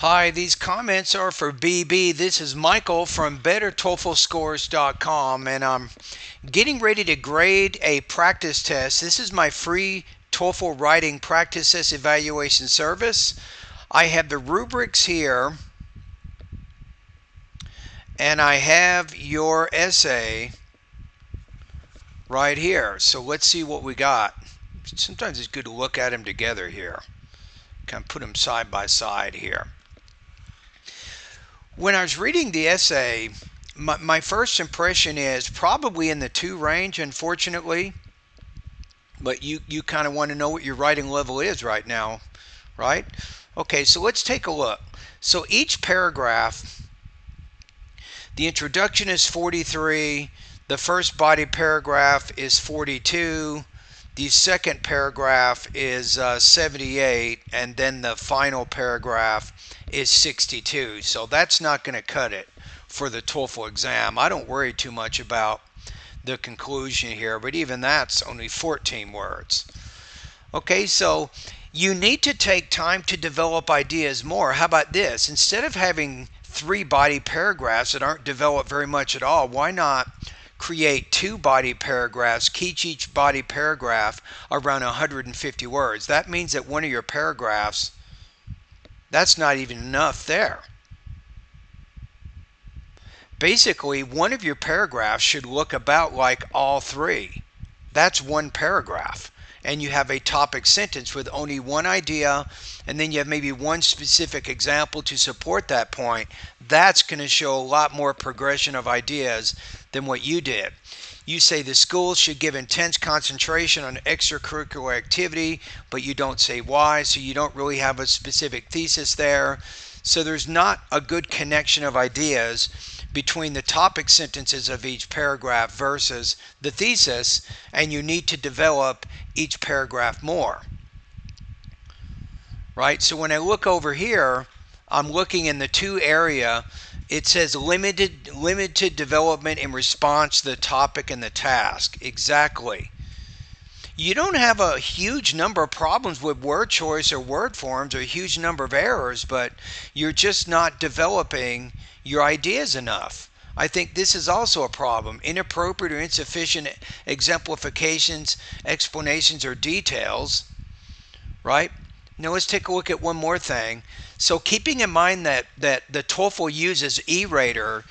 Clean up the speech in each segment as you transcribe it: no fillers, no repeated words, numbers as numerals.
Hi, these comments are for BB. This is Michael from bettertoeflscores.com, and I'm getting ready to grade a practice test. This is my free TOEFL writing practice test evaluation service. I have the rubrics here, and I have your essay right here. So let's see what we got. Sometimes it's good to look at them together here. Kind of put them side by side here. When I was reading the essay, my first impression is probably in the 2 range, unfortunately. But you kind of want to know what your writing level is right now, right? Okay, so let's take a look. So each paragraph, the introduction is 43, the first body paragraph is 42, the second paragraph is 78, and then the final paragraph is 62. So that's not going to cut it for the TOEFL exam. I don't worry too much about the conclusion here, but even that's only 14 words. Okay, so you need to take time to develop ideas more. How about this? Instead of having 3 body paragraphs that aren't developed very much at all, why not create 2 body paragraphs, keep each body paragraph around 150 words? That means that one of your paragraphs, that's not even enough there. Basically, one of your paragraphs should look about like all 3. That's one paragraph. And you have a topic sentence with only one idea, and then you have maybe one specific example to support that point. That's going to show a lot more progression of ideas than what you did. You say the school should give intense concentration on extracurricular activity, but you don't say why, so you don't really have a specific thesis there. So there's not a good connection of ideas between the topic sentences of each paragraph versus the thesis, and you need to develop each paragraph more. Right? So when I look over here, I'm looking in the 2 area. It says limited development in response to the topic and the task. Exactly. You don't have a huge number of problems with word choice or word forms or a huge number of errors, but you're just not developing your ideas enough. I think this is also a problem. Inappropriate or insufficient exemplifications, explanations, or details. Right? Now let's take a look at one more thing. So keeping in mind that the TOEFL uses E-Rater,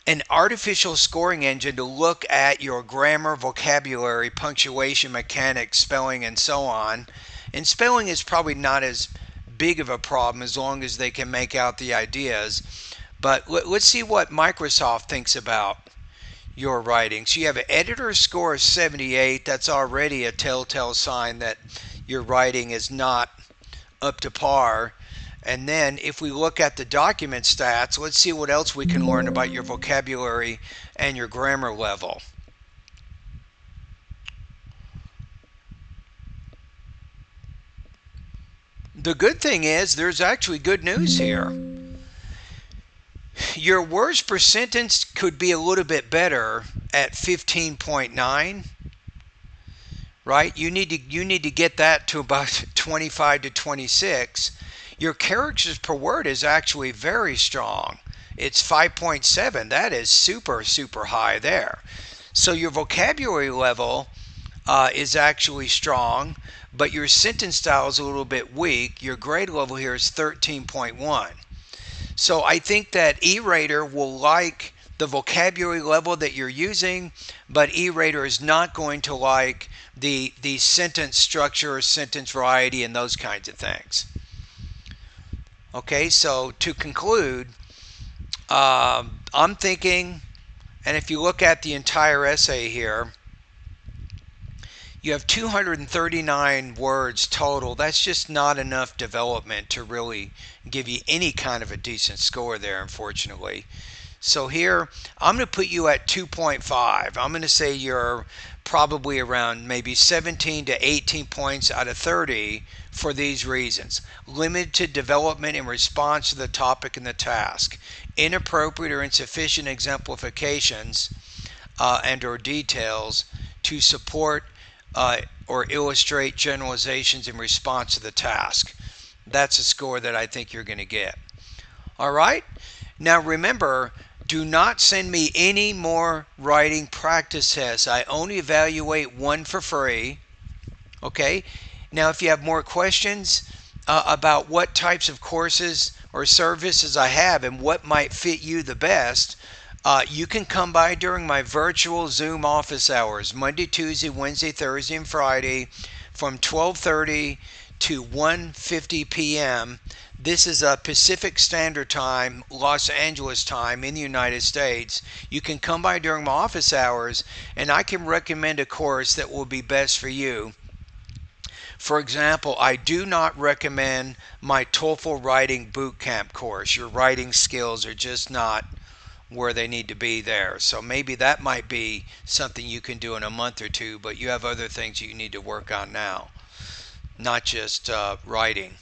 an artificial scoring engine to look at your grammar, vocabulary, punctuation, mechanics, spelling, and so on. And spelling is probably not as big of a problem as long as they can make out the ideas. But let's see what Microsoft thinks about your writing. So you have an editor score of 78. That's already a telltale sign that your writing is not up to par. And then if we look at the document stats, let's see what else we can learn about your vocabulary and your grammar level. The good thing is there's actually good news here. Your words per sentence could be a little bit better at 15.9. Right? You need to get that to about 25 to 26. Your characters per word is actually very strong. It's 5.7. That is super high there. So your vocabulary level is actually strong, but your sentence style is a little bit weak. Your grade level here is 13.1. So I think that E-Rater will like the vocabulary level that you're using, but E-Rater is not going to like the sentence structure, sentence variety, and those kinds of things. Okay, so to conclude, I'm thinking, and if you look at the entire essay here, you have 239 words total. That's just not enough development to really give you any kind of a decent score there, unfortunately. So here, I'm going to put you at 2.5. I'm going to say you're probably around maybe 17 to 18 points out of 30 for these reasons. Limited development in response to the topic and the task. Inappropriate or insufficient exemplifications and or details to support or illustrate generalizations in response to the task. That's a score that I think you're going to get. All right? Now remember, do not send me any more writing practice tests. I only evaluate one for free. Okay? Now, if you have more questions about what types of courses or services I have and what might fit you the best, you can come by during my virtual Zoom office hours, Monday, Tuesday, Wednesday, Thursday, and Friday from 12:30 to 1:50 p.m. This is a Pacific Standard Time, Los Angeles time in the United States. You can come by during my office hours and I can recommend a course that will be best for you. For example, I do not recommend my TOEFL writing bootcamp course. Your writing skills are just not where they need to be there. So maybe that might be something you can do in a month or two, but you have other things you need to work on now, not just writing.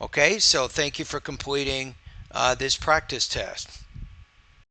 Okay, so thank you for completing this practice test.